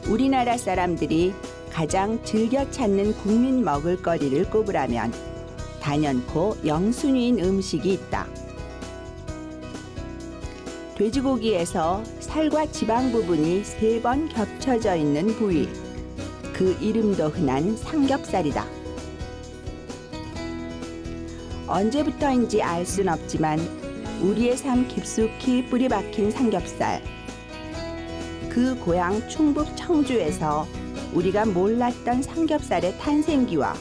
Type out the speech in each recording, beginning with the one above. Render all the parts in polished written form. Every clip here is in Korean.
우리나라 사람들이 가장 즐겨 찾는 국민 먹을거리를 꼽으라면 단연코 영순위인 음식이 있다. 돼지고기에서 살과 지방 부분이 3번 겹쳐져 있는 부위, 그 이름도 흔한 삼겹살이다. 언제부터인지 알 순 없지만 우리의 삶 깊숙이 뿌리 박힌 삼겹살. 그 고향 충북 청주에서 우리가 몰랐던 삼겹살의 탄생기와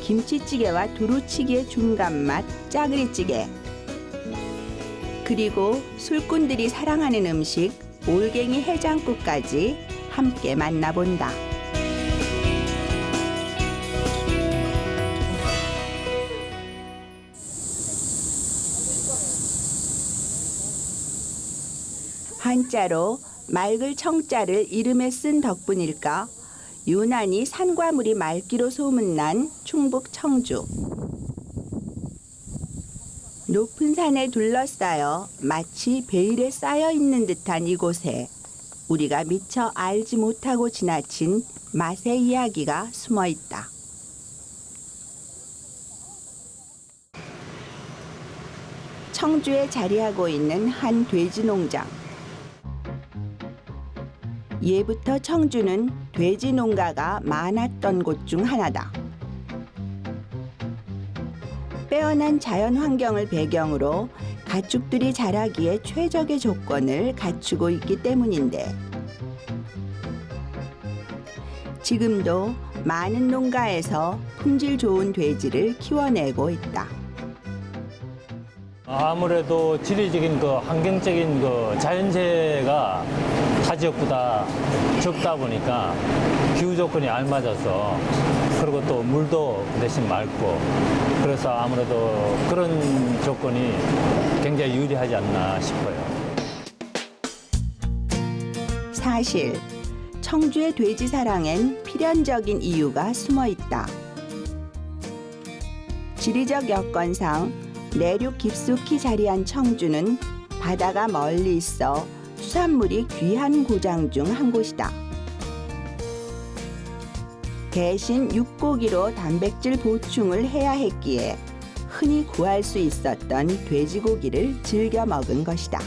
김치찌개와 두루치기의 중간맛 짜그리찌개, 그리고 술꾼들이 사랑하는 음식 올갱이 해장국까지 함께 만나본다. 한자로 맑을 청자를 이름에 쓴 덕분일까 유난히 산과 물이 맑기로 소문난 충북 청주. 높은 산에 둘러싸여 마치 베일에 쌓여 있는 듯한 이곳에 우리가 미처 알지 못하고 지나친 맛의 이야기가 숨어 있다. 청주에 자리하고 있는 한 돼지 농장. 예부터 청주는 돼지 농가가 많았던 곳 중 하나다. 빼어난 자연 환경을 배경으로 가축들이 자라기에 최적의 조건을 갖추고 있기 때문인데, 지금도 많은 농가에서 품질 좋은 돼지를 키워내고 있다. 아무래도 지리적인 환경적인 자연재해가 타 지역보다 적다 보니까 기후 조건이 알맞아서, 그리고 또 물도 대신 맑고, 그래서 아무래도 그런 조건이 굉장히 유리하지 않나 싶어요. 사실 청주의 돼지 사랑엔 필연적인 이유가 숨어 있다. 지리적 여건상 내륙 깊숙이 자리한 청주는 바다가 멀리 있어 수산물이 귀한 고장 중 한 곳이다. 대신 육고기로 단백질 보충을 해야 했기에 흔히 구할 수 있었던 돼지고기를 즐겨 먹은 것이다.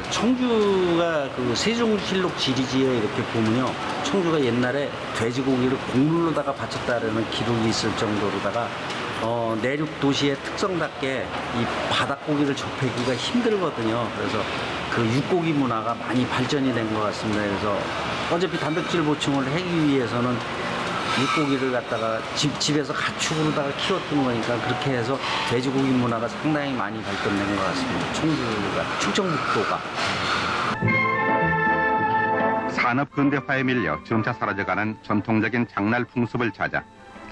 청주가 세종실록 지리지에 이렇게 보면요, 청주가 옛날에 돼지고기를 곡물로다가 바쳤다라는 기록이 있을 정도로다가 내륙 도시의 특성답게 이 바닷고기를 접하기가 힘들거든요. 그래서 그 육고기 문화가 많이 발전이 된 것 같습니다. 그래서 어차피 단백질 보충을 하기 위해서는 육고기를 갖다가 집에서 가축으로다가 키웠던 거니까, 그렇게 해서 돼지고기 문화가 상당히 많이 발전된 것 같습니다. 청주가, 충청북도가. 산업 근대화에 밀려 점차 사라져가는 전통적인 장날 풍습을 찾아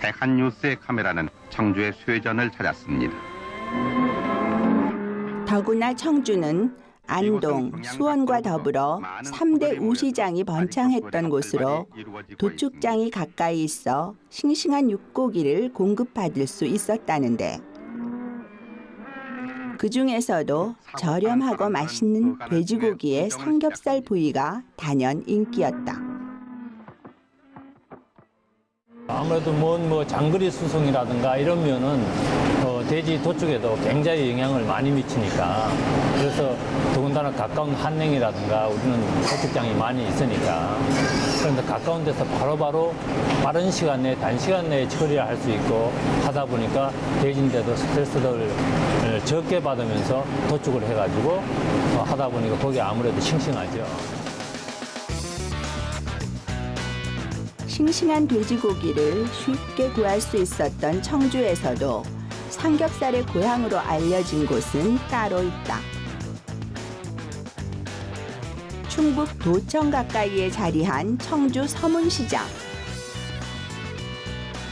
대한뉴스의 카메라는 청주의 쇠전을 찾았습니다. 더구나 청주는 안동, 수원과 더불어 3대 우시장이 번창했던 곳으로 도축장이 가까이 있어 싱싱한 육고기를 공급받을 수 있었다는데, 그 중에서도 저렴하고 맛있는 돼지고기의 삼겹살 부위가 단연 인기였다. 아무래도 장거리 수송이라든가 이러면은 돼지 도축에도 굉장히 영향을 많이 미치니까, 그래서 더군다나 가까운 한냉이라든가 우리는 도축장이 많이 있으니까, 그런데 가까운 데서 바로바로 빠른 시간 내에, 단시간 내에 처리를 할 수 있고 하다 보니까 돼지인데도 스트레스를 적게 받으면서 도축을 해가지고 하다 보니까 거기 아무래도 싱싱하죠. 싱싱한 돼지고기를 쉽게 구할 수 있었던 청주에서도 삼겹살의 고향으로 알려진 곳은 따로 있다. 충북 도청 가까이에 자리한 청주 서문시장.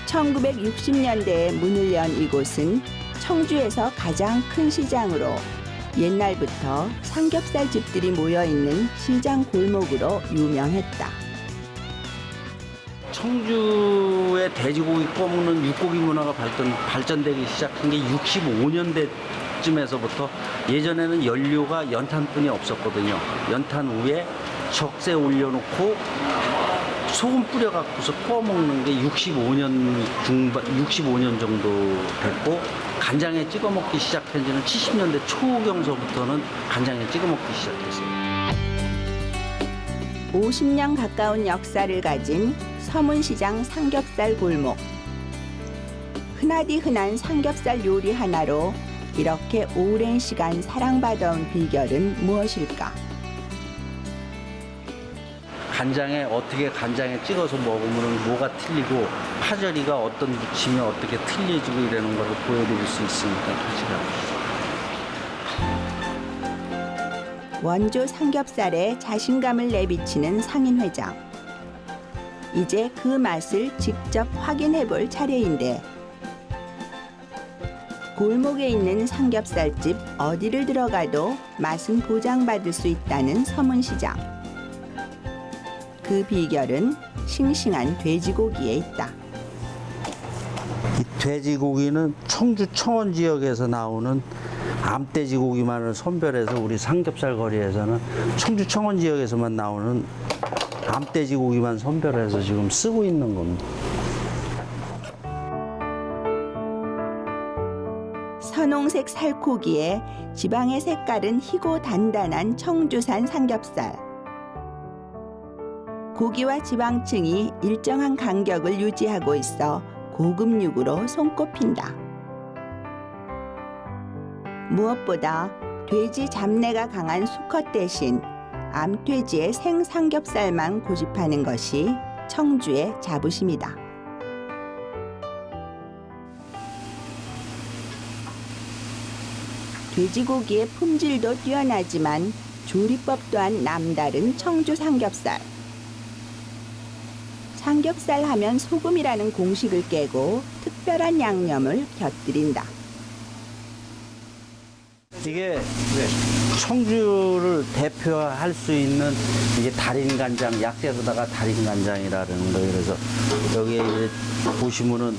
1960년대에 문을 연 이곳은 청주에서 가장 큰 시장으로 옛날부터 삼겹살 집들이 모여있는 시장 골목으로 유명했다. 청주의 돼지고기 꺼먹는 육고기 문화가 발전되기 시작한 게 65년대쯤에서부터, 예전에는 연료가 연탄뿐이 없었거든요. 연탄 위에 적세 올려놓고 소금 뿌려갖고서 구워 먹는 게 65년 정도 됐고, 간장에 찍어 먹기 시작한 지는 70년대 초경서부터는 간장에 찍어 먹기 시작했어요. 50년 가까운 역사를 가진 서문시장 삼겹살 골목. 흔하디 흔한 삼겹살 요리 하나로 이렇게 오랜 시간 사랑받아온 비결은 무엇일까? 간장에 찍어서 먹으면 뭐가 틀리고, 파절이가 어떤 무침이 어떻게 틀려지고 이러는 거를 보여드릴 수 있으니까 같이 원조 삼겹살에 자신감을 내비치는 상인 회장. 이제 그 맛을 직접 확인해 볼 차례인데, 골목에 있는 삼겹살집 어디를 들어가도 맛은 보장받을 수 있다는 서문시장. 그 비결은 싱싱한 돼지고기에 있다. 이 돼지고기는 청주 청원 지역에서 나오는 암돼지고기만을 선별해서 우리 삼겹살 거리에서는 청주 청원 지역에서만 나오는 암돼지고기만 선별해서 지금 쓰고 있는 겁니다. 선홍색 살코기에 지방의 색깔은 희고 단단한 청주산 삼겹살. 고기와 지방층이 일정한 간격을 유지하고 있어 고급육으로 손꼽힌다. 무엇보다 돼지 잡내가 강한 수컷 대신 암돼지의 생삼겹살만 고집하는 것이 청주의 자부심이다. 돼지고기의 품질도 뛰어나지만 조리법 또한 남다른 청주 삼겹살. 삼겹살 하면 소금이라는 공식을 깨고 특별한 양념을 곁들인다. 이게 청주를 대표할 수 있는 이게 달인간장, 약재로다가 달인간장이라는 거예요. 그래서 여기에 이제 보시면은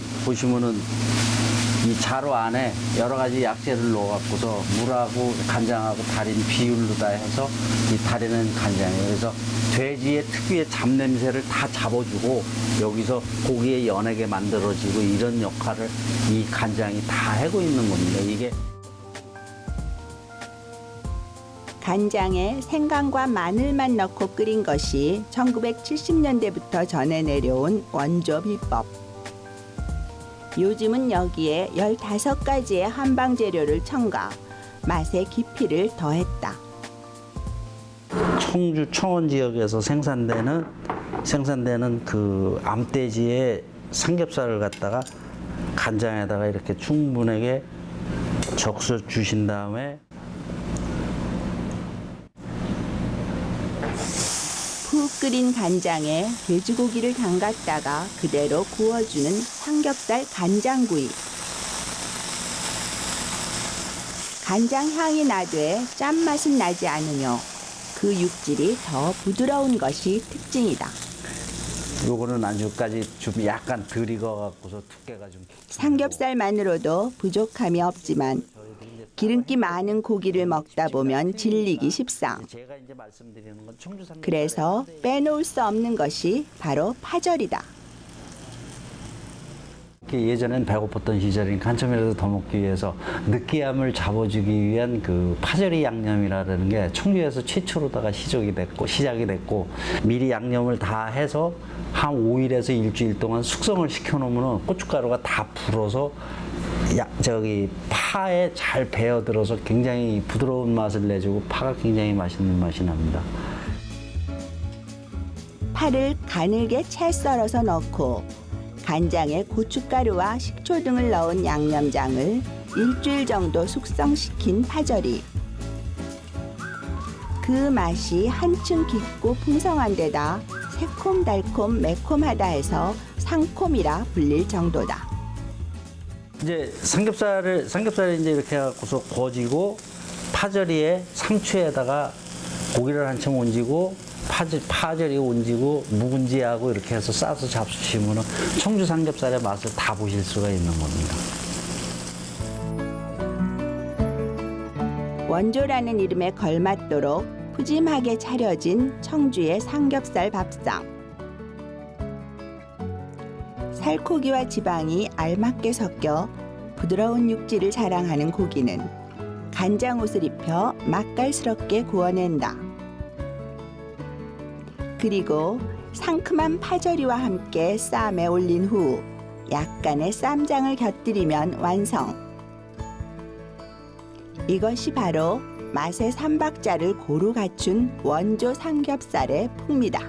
이 자루 안에 여러 가지 약재를 넣어갖고서 물하고 간장하고 달인 비율로 다 해서 이 달인은 간장이에요. 그래서 돼지의 특유의 잡냄새를 다 잡아주고 여기서 고기의 연하게 만들어지고 이런 역할을 이 간장이 다 하고 있는 겁니다. 이게 간장에 생강과 마늘만 넣고 끓인 것이 1970년대부터 전해 내려온 원조 비법. 요즘은 여기에 15가지의 한방 재료를 첨가, 맛의 깊이를 더했다. 청주 청원 지역에서 생산되는 그 암돼지의 삼겹살을 갖다가 간장에다가 이렇게 충분하게 적셔 주신 다음에 푹 끓인 간장에 돼지고기를 담갔다가 그대로 구워주는 삼겹살 간장구이. 간장 향이 나되 짠맛은 나지 않으며 그 육질이 더 부드러운 것이 특징이다. 요거는 안주까지 좀 약간 덜 익어갖고서 두께가 좀 삼겹살만으로도 부족함이 없지만 기름기 많은 고기를 먹다 보면 질리기 십상. 제가 이제 말씀드리는 건 청주 삼겹살. 그래서 빼놓을 수 없는 것이 바로 파절이다. 예전엔 배고팠던 시절이니까 한참이라도 더 먹기 위해서 느끼함을 잡아주기 위한 그 파절이 양념이라는 게 청주에서 최초로다가 시작이 됐고 미리 양념을 다 해서 한 5일에서 일주일 동안 숙성을 시켜놓으면 고춧가루가 다 불어서 파에 잘 배어들어서 굉장히 부드러운 맛을 내주고 파가 굉장히 맛있는 맛이 납니다. 파를 가늘게 채 썰어서 넣고 간장에 고춧가루와 식초 등을 넣은 양념장을 일주일 정도 숙성시킨 파절이. 그 맛이 한층 깊고 풍성한 데다 새콤달콤 매콤하다 해서 상콤이라 불릴 정도다. 이제 삼겹살을 이제 이렇게 해갖고서 구워지고 파절이에 상추에다가 고기를 한참 얹고 파절이 얹고 묵은지하고 이렇게 해서 싸서 잡수시면 청주 삼겹살의 맛을 다 보실 수가 있는 겁니다. 원조라는 이름에 걸맞도록 푸짐하게 차려진 청주의 삼겹살 밥상. 살코기와 지방이 알맞게 섞여 부드러운 육질을 자랑하는 고기는 간장옷을 입혀 맛깔스럽게 구워낸다. 그리고 상큼한 파절이와 함께 쌈에 올린 후 약간의 쌈장을 곁들이면 완성. 이것이 바로 맛의 삼박자를 고루 갖춘 원조 삼겹살의 풍미다.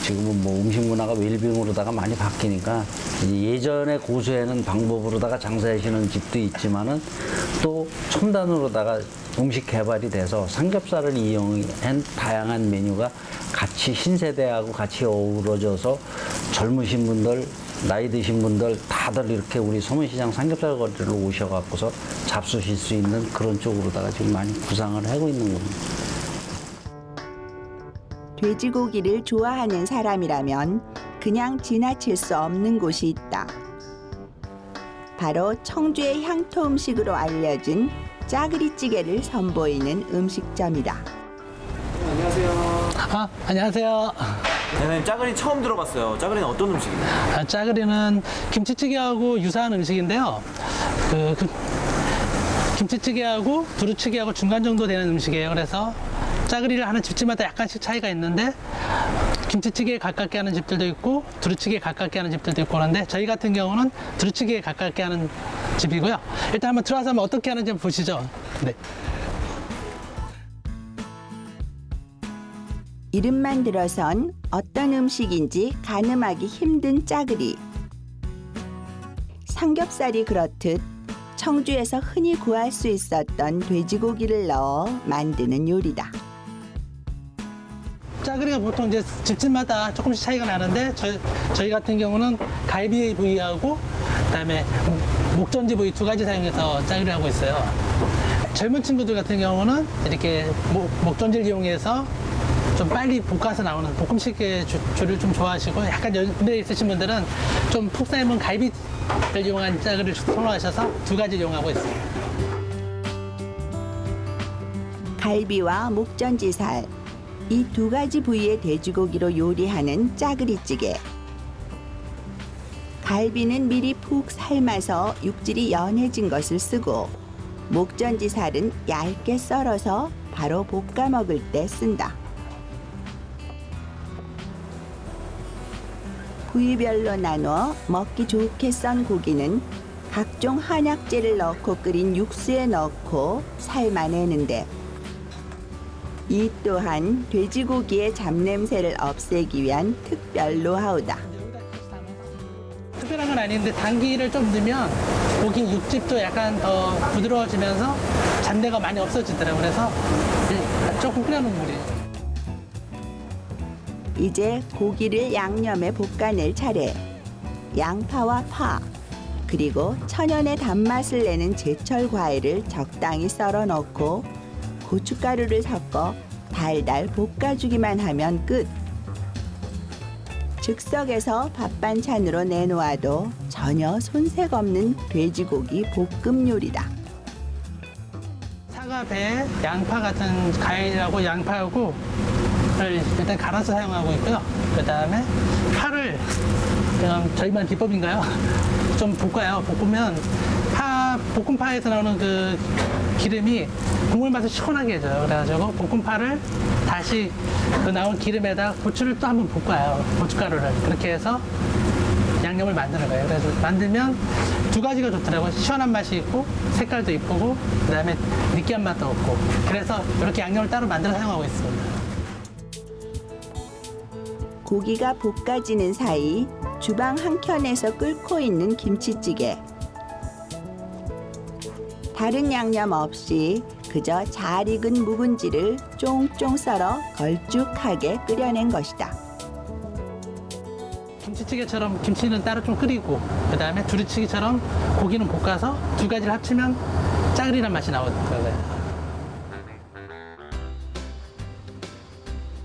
지금은 뭐 음식 문화가 웰빙으로다가 많이 바뀌니까 예전의 고수하는 방법으로다가 장사하시는 집도 있지만은 또 첨단으로다가 음식 개발이 돼서 삼겹살을 이용한 다양한 메뉴가 같이 신세대하고 같이 어우러져서 젊으신 분들, 나이 드신 분들 다들 이렇게 우리 소문시장 삼겹살 거리로 오셔갖고서 잡수실 수 있는 그런 쪽으로다가 지금 많이 구상을 하고 있는 겁니다. 돼지고기를 좋아하는 사람이라면 그냥 지나칠 수 없는 곳이 있다. 바로 청주의 향토 음식으로 알려진 짜그리찌개를 선보이는 음식점이다. 안녕하세요. 안녕하세요. 네, 짜글이 처음 들어봤어요. 짜글이는 어떤 음식인가요? 짜글이는 김치찌개하고 유사한 음식인데요. 김치찌개하고 두루치기하고 중간 정도 되는 음식이에요. 그래서 짜글이를 하는 집집마다 약간씩 차이가 있는데 김치찌개에 가깝게 하는 집들도 있고 두루치기에 가깝게 하는 집들도 있고 그런데 저희 같은 경우는 두루치기에 가깝게 하는 집이고요. 일단 한번 들어와서 한번 어떻게 하는지 한번 보시죠. 네. 이름만 들어선 어떤 음식인지 가늠하기 힘든 짜그리. 삼겹살이 그렇듯 청주에서 흔히 구할 수 있었던 돼지고기를 넣어 만드는 요리다. 짜글이가 보통 이제 집집마다 조금씩 차이가 나는데 저희 같은 경우는 갈비 부위하고 그다음에 목전지 부위 두 가지 사용해서 짜글이를 하고 있어요. 젊은 친구들 같은 경우는 이렇게 목전지를 이용해서 좀 빨리 볶아서 나오는 볶음식의 조리를 좀 좋아하시고 약간 연배 있으신 분들은 좀 푹 삶은 갈비를 이용한 짜글을 선호하셔서 두 가지 이용하고 있습니다. 갈비와 목전지살, 이 두 가지 부위의 돼지고기로 요리하는 짜그리찌개. 갈비는 미리 푹 삶아서 육질이 연해진 것을 쓰고 목전지살은 얇게 썰어서 바로 볶아 먹을 때 쓴다. 부위별로 나눠 먹기 좋게 썬 고기는 각종 한약재를 넣고 끓인 육수에 넣고 삶아내는데 이 또한 돼지고기의 잡냄새를 없애기 위한 특별 노하우다. 특별한 건 아닌데 당기를 좀 넣으면 고기 육즙도 약간 더 부드러워지면서 잡내가 많이 없어지더라고요. 그래서 조금 끓여놓은 물이에요. 이제 고기를 양념에 볶아낼 차례. 양파와 파, 그리고 천연의 단맛을 내는 제철 과일을 적당히 썰어 넣고 고춧가루를 섞어 달달 볶아주기만 하면 끝. 즉석에서 밥반찬으로 내놓아도 전혀 손색 없는 돼지고기 볶음 요리다. 사과, 배, 양파 같은 과일하고 양파하고 일단 갈아서 사용하고 있고요. 그 다음에 파를 그냥 저희만 비법인가요? 좀 볶아요. 볶으면 볶음파에서 나오는 그 기름이 국물 맛을 시원하게 해줘요. 그래가지고 볶음파를 다시 그 나온 기름에다 고추를 또 한번 볶아요. 고춧가루를. 그렇게 해서 양념을 만드는 거예요. 그래서 만들면 두 가지가 좋더라고요. 시원한 맛이 있고 색깔도 이쁘고 그 다음에 느끼한 맛도 없고 그래서 이렇게 양념을 따로 만들어 사용하고 있습니다. 고기가 볶아지는 사이 주방 한켠에서 끓고 있는 김치찌개. 다른 양념 없이 그저 잘 익은 묵은지를 쫑쫑 썰어 걸쭉하게 끓여낸 것이다. 김치찌개처럼 김치는 따로 좀 끓이고 그 다음에 두루치기처럼 고기는 볶아서 두 가지를 합치면 짜글이란 맛이 나오는 거예요.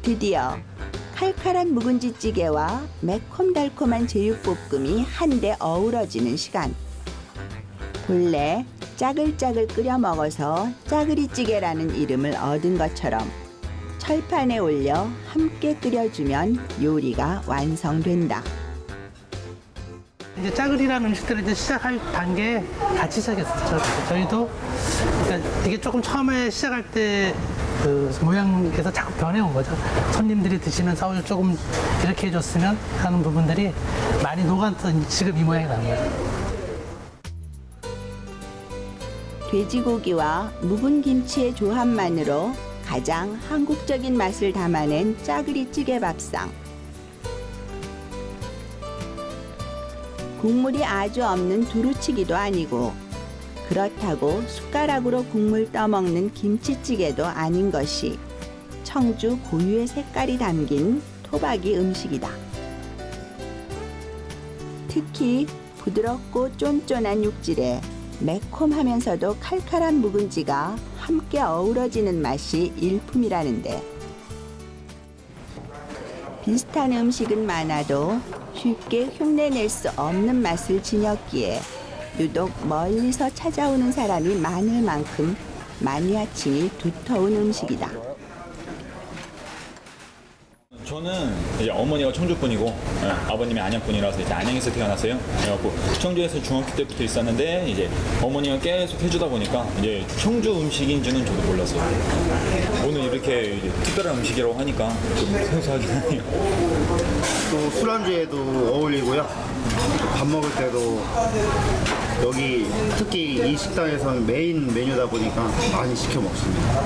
드디어 칼칼한 묵은지찌개와 매콤달콤한 제육볶음이 한데 어우러지는 시간. 본래 짜글짜글 끓여 먹어서 짜그리찌개라는 이름을 얻은 것처럼 철판에 올려 함께 끓여주면 요리가 완성된다. 이제 짜글이라는 음식들을 이제 시작할 단계에 같이 시작했었죠. 저희도 그러니까 이게 조금 처음에 시작할 때 그 모양에서 자꾸 변해온 거죠. 손님들이 드시면서 조금 이렇게 해줬으면 하는 부분들이 많이 녹아서 지금 이 모양이 나는 거죠. 돼지고기와 묵은 김치의 조합만으로 가장 한국적인 맛을 담아낸 짜그리찌개 밥상. 국물이 아주 없는 두루치기도 아니고 그렇다고 숟가락으로 국물 떠먹는 김치찌개도 아닌 것이 청주 고유의 색깔이 담긴 토박이 음식이다. 특히 부드럽고 쫀쫀한 육질에 매콤하면서도 칼칼한 묵은지가 함께 어우러지는 맛이 일품이라는데 비슷한 음식은 많아도 쉽게 흉내낼 수 없는 맛을 지녔기에 유독 멀리서 찾아오는 사람이 많을 만큼 마니아층이 두터운 음식이다. 저는 이제 어머니가 청주분이고 아버님이 안양분이라서 이제 안양에서 태어났어요. 그래갖고 청주에서 중학교 때부터 있었는데 이제 어머니가 계속 해주다 보니까 이제 청주 음식인지는 저도 몰랐어요. 오늘 이렇게 이제 특별한 음식이라고 하니까 좀 생소하긴 하네요. 또 술안주에도 어울리고요. 밥 먹을 때도 여기 특히 이 식당에서는 메인 메뉴다 보니까 많이 시켜 먹습니다.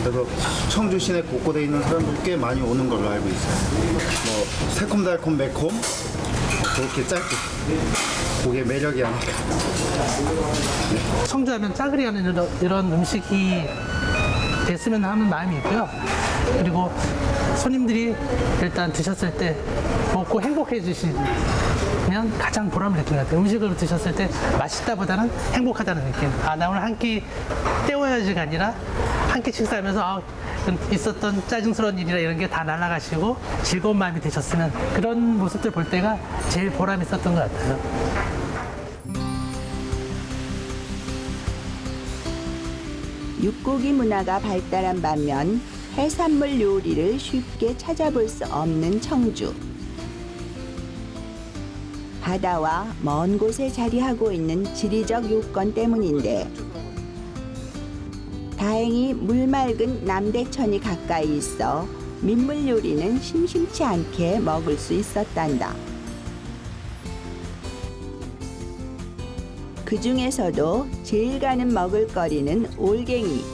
그래서 청주 시내 곳곳에 있는 사람들 꽤 많이 오는 걸로 알고 있어요. 뭐 새콤달콤 매콤 그렇게 짧게 그게 매력이 아닐까. 청주하면 짜글이라는 이런 음식이 됐으면 하는 마음이 있고요. 그리고 손님들이 일단 드셨을 때 먹고 행복해지시면 가장 보람을 느끼는 것 같아요. 음식을 드셨을 때 맛있다보다는 행복하다는 느낌. 아, 나 오늘 한 끼 때워야지가 아니라 한 끼 식사하면서 있었던 짜증스러운 일이나 이런 게 다 날아가시고 즐거운 마음이 되셨으면 그런 모습들 볼 때가 제일 보람 있었던 것 같아요. 육고기 문화가 발달한 반면 해산물 요리를 쉽게 찾아볼 수 없는 청주. 바다와 먼 곳에 자리하고 있는 지리적 요건 때문인데 다행히 물 맑은 남대천이 가까이 있어 민물 요리는 심심치 않게 먹을 수 있었단다. 그 중에서도 제일 가는 먹을거리는 올갱이.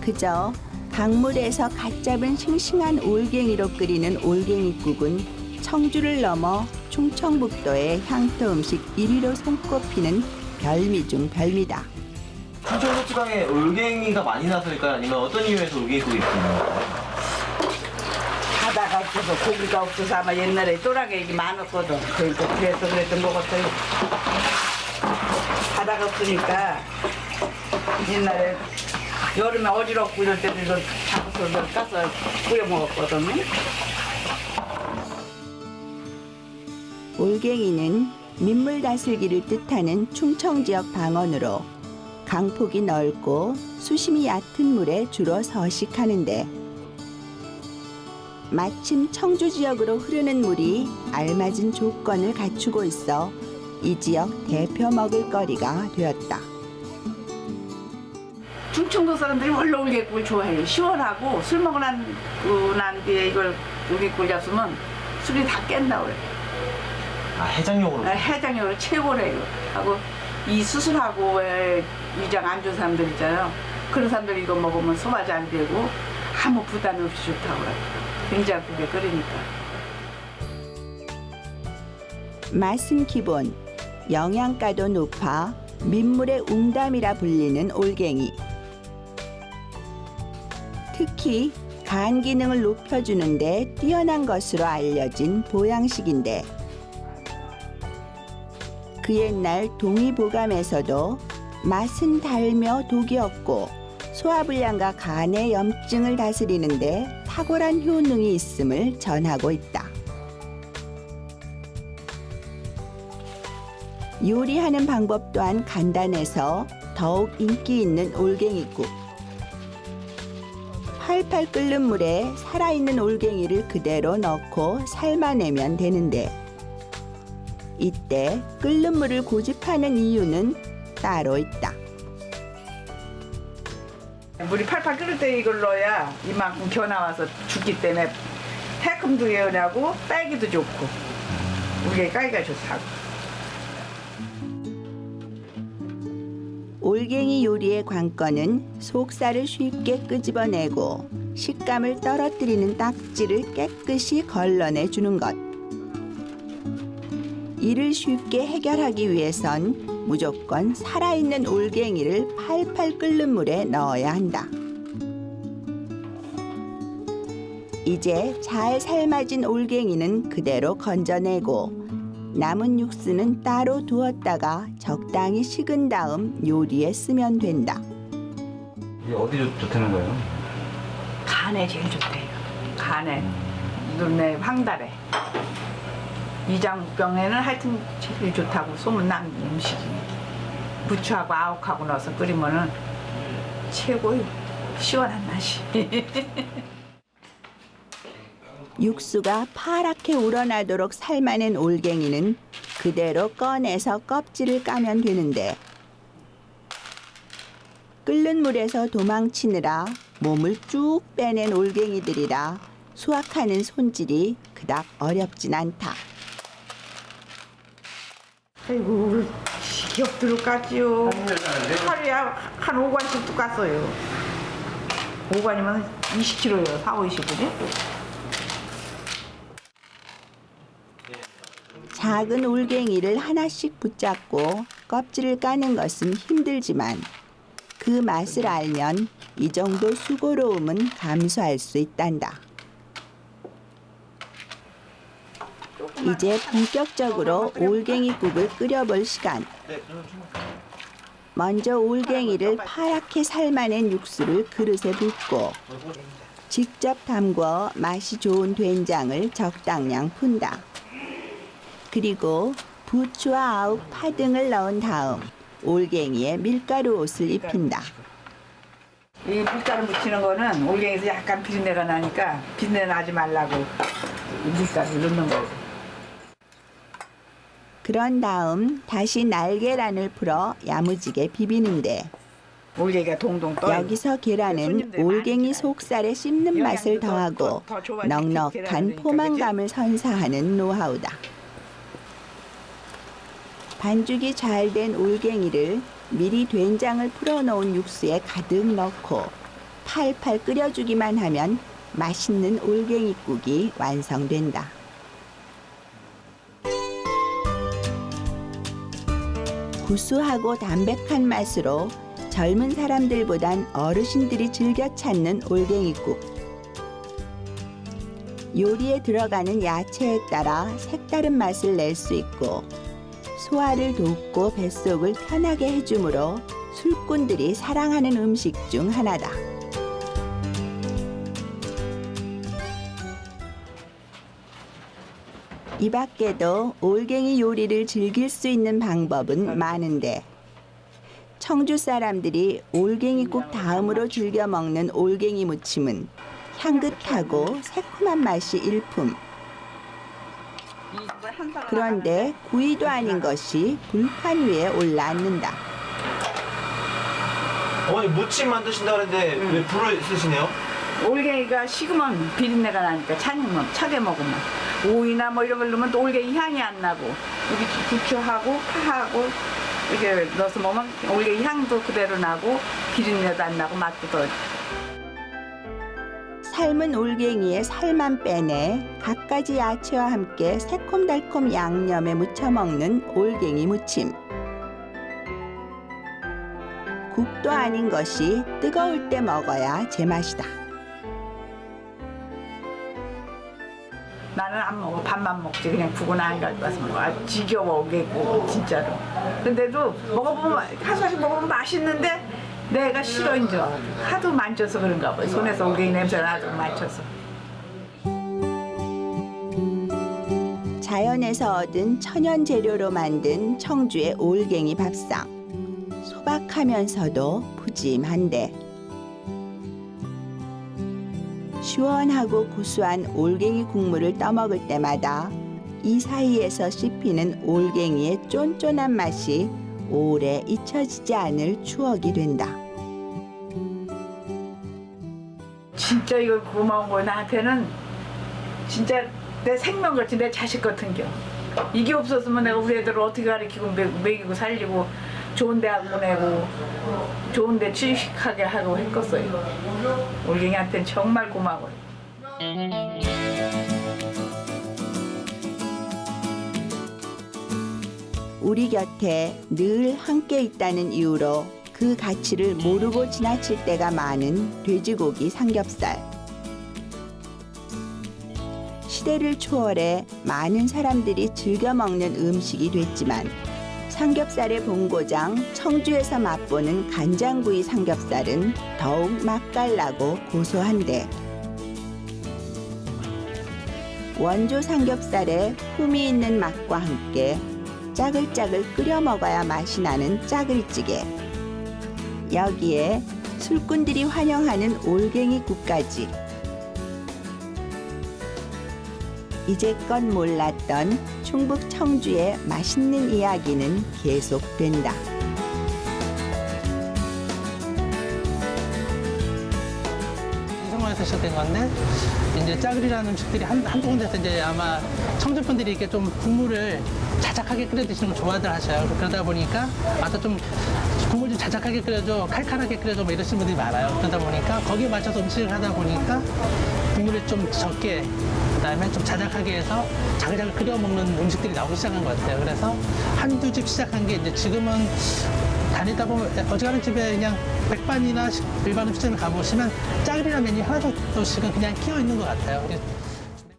그저 강물에서 갓 잡은 싱싱한 올갱이로 끓이는 올갱이국은 청주를 넘어 충청북도의 향토 음식 1위로 손꼽히는 별미 중 별미다. 충청도 지방에 올갱이가 많이 나서니까요? 아니면 어떤 이유에서 올갱이국이 있나요? 바다가 없어서 고기가 없어서 아마 옛날에 또라게 많았거든. 그래서 그래서 먹었어요. 바다가 없으니까 옛날에 여름에 어지럽고 이럴 때도 이거 잡아서 까서 끓여 먹었거든요. 올갱이는 민물 다슬기를 뜻하는 충청 지역 방언으로 강폭이 넓고 수심이 얕은 물에 주로 서식하는데 마침 청주 지역으로 흐르는 물이 알맞은 조건을 갖추고 있어 이 지역 대표 먹을거리가 되었다. 충청도 사람들이 원래 올개국을 좋아해요. 시원하고 술 먹고 난 뒤에 이걸 올개국을 잡수면 술이 다 깬다 그래. 아, 해장용으로? 해장용으로 최고래요. 하고 이 수술하고 위장 안 좋은 사람들 있잖아요. 그런 사람들이 이거 먹으면 소화도 안 되고 아무 부담 없이 좋다고 그래요. 된장국에 끓이니까. 맛은 기본, 영양가도 높아 민물의 웅담이라 불리는 올갱이. 특히 간 기능을 높여주는데 뛰어난 것으로 알려진 보양식인데 그 옛날 동의보감에서도 맛은 달며 독이 없고 소화불량과 간의 염증을 다스리는데 탁월한 효능이 있음을 전하고 있다. 요리하는 방법 또한 간단해서 더욱 인기 있는 올갱이국. 팔팔 끓는 물에 살아있는 올갱이를 그대로 넣고 삶아내면 되는데, 이때 끓는 물을 고집하는 이유는 따로 있다. 물이 팔팔 끓을 때 이걸 넣어야 이만큼 겨 나와서 죽기 때문에 태큼도 예언하고 딸기도 좋고 우리가 딸기가 좋다고. 올갱이 요리의 관건은 속살을 쉽게 끄집어내고 식감을 떨어뜨리는 딱지를 깨끗이 걸러내 주는 것. 이를 쉽게 해결하기 위해선 무조건 살아있는 올갱이를 팔팔 끓는 물에 넣어야 한다. 이제 잘 삶아진 올갱이는 그대로 건져내고 남은 육수는 따로 두었다가 적당히 식은 다음 요리에 쓰면 된다. 이게 어디 좋다는 거예요? 간에 제일 좋대요. 간에, 눈에, 황달에. 이장병에는 하여튼 제일 좋다고 소문난 음식이. 부추하고 아욱하고 넣어서 끓이면은 최고의 시원한 맛이. 육수가 파랗게 우러나도록 삶아낸 올갱이는 그대로 꺼내서 껍질을 까면 되는데, 끓는 물에서 도망치느라 몸을 쭉 빼낸 올갱이들이라 수확하는 손질이 그닥 어렵진 않다. 아이고, 기억들을 까지요. 하루에 한 5관씩도 깠어요. 5관이면 20kg예요, 4, 50kg. 작은 올갱이를 하나씩 붙잡고 껍질을 까는 것은 힘들지만 그 맛을 알면 이 정도 수고로움은 감수할 수 있단다. 이제 본격적으로 올갱이국을 끓여볼 시간. 먼저 올갱이를 파랗게 삶아낸 육수를 그릇에 붓고 직접 담궈 맛이 좋은 된장을 적당량 푼다. 그리고 부추와 아욱, 파 등을 넣은 다음 올갱이에 밀가루 옷을 입힌다. 이 밀가루 묻히는 거는 올갱이에서 약간 비린내가 나니까 비린내 나지 말라고 밀가루 넣는 거예요. 그런 다음 다시 날계란을 풀어 야무지게 비비는데, 올갱이가 동동 떠요. 여기서 계란은 올갱이 속살에 씹는 맛을 더하고 넉넉한 포만감을 선사하는 노하우다. 반죽이 잘 된 올갱이를 미리 된장을 풀어놓은 육수에 가득 넣고 팔팔 끓여주기만 하면 맛있는 올갱이국이 완성된다. 구수하고 담백한 맛으로 젊은 사람들보단 어르신들이 즐겨 찾는 올갱이국. 요리에 들어가는 야채에 따라 색다른 맛을 낼 수 있고 소화를 돕고 뱃속을 편하게 해주므로 술꾼들이 사랑하는 음식 중 하나다. 이 밖에도 올갱이 요리를 즐길 수 있는 방법은 많은데, 청주 사람들이 올갱이국 다음으로 즐겨 먹는 올갱이 무침은 향긋하고 새콤한 맛이 일품. 그런데 구이도 아닌 것이 불판 위에 올라앉는다. 어머니 무침 만드신다 그랬는데 왜 불을 쓰시네요? 올갱이가 식으면 비린내가 나니까 차게 먹으면 오이나 뭐 이런 걸 넣으면 또 올갱이 향이 안 나고, 여기 부추하고 파하고 이렇게 넣어서 먹으면 올갱이 향도 그대로 나고 비린내도 안 나고 맛도 더. 삶은 올갱이에 살만 빼내 갖가지 야채와 함께 새콤달콤 양념에 무쳐 먹는 올갱이 무침. 국도 아닌 것이 뜨거울 때 먹어야 제맛이다. 나는 안 먹어. 밥만 먹지. 그냥 국은 안 가져가서 먹어. 아, 지겨워, 오겠고, 진짜로. 근데도 먹어보면, 한 살씩 먹으면 맛있는데 내가 싫어, 이제. 하도 만져서 그런가 봐. 손에서 올갱이 냄새가 나도 만져서. 자연에서 얻은 천연 재료로 만든 청주의 올갱이 밥상. 소박하면서도 푸짐한데 시원하고 구수한 올갱이 국물을 떠먹을 때마다 이 사이에서 씹히는 올갱이의 쫀쫀한 맛이 오래 잊혀지지 않을 추억이 된다. 진짜 이거 고마운 거야. 나한테는 진짜 내 생명같이 내 자식 같은 겨. 이게 없었으면 내가 우리 애들을 어떻게 가르치고 먹이고 살리고 좋은 대학 보내고 좋은 데 취직하게 하고 했겠어요. 올갱이한테는 정말 고마워요. 우리 곁에 늘 함께 있다는 이유로 그 가치를 모르고 지나칠 때가 많은 돼지고기 삼겹살. 시대를 초월해 많은 사람들이 즐겨 먹는 음식이 됐지만 삼겹살의 본고장 청주에서 맛보는 간장구이 삼겹살은 더욱 맛깔나고 고소한데 원조 삼겹살의 품위 있는 맛과 함께 짜글짜글 끓여 먹어야 맛이 나는 짜글찌개. 여기에 술꾼들이 환영하는 올갱이국까지. 이제껏 몰랐던 충북 청주의 맛있는 이야기는 계속된다. 이성화에서 시작된 건데 이제 짜글이라는 음식들이 한두 군데서 이제 아마 청주 분들이 이렇게 좀 국물을 자작하게 끓여 드시는 걸 좋아들 하셔요. 그러다 보니까 와서 좀 국물 좀 자작하게 끓여줘, 칼칼하게 끓여줘 뭐 이러시는 분들이 많아요. 그러다 보니까 거기에 맞춰서 음식을 하다 보니까 국물을 좀 적게 그다음에 좀 자작하게 해서 자글자글 끓여 먹는 음식들이 나오기 시작한 것 같아요. 그래서 한두 집 시작한 게 이제 지금은 다니다 보면 어지간한 집에 그냥 백반이나 일반 음식점을 가보시면 짜글이라는 메뉴 하나씩은 그냥 끼어 있는 것 같아요.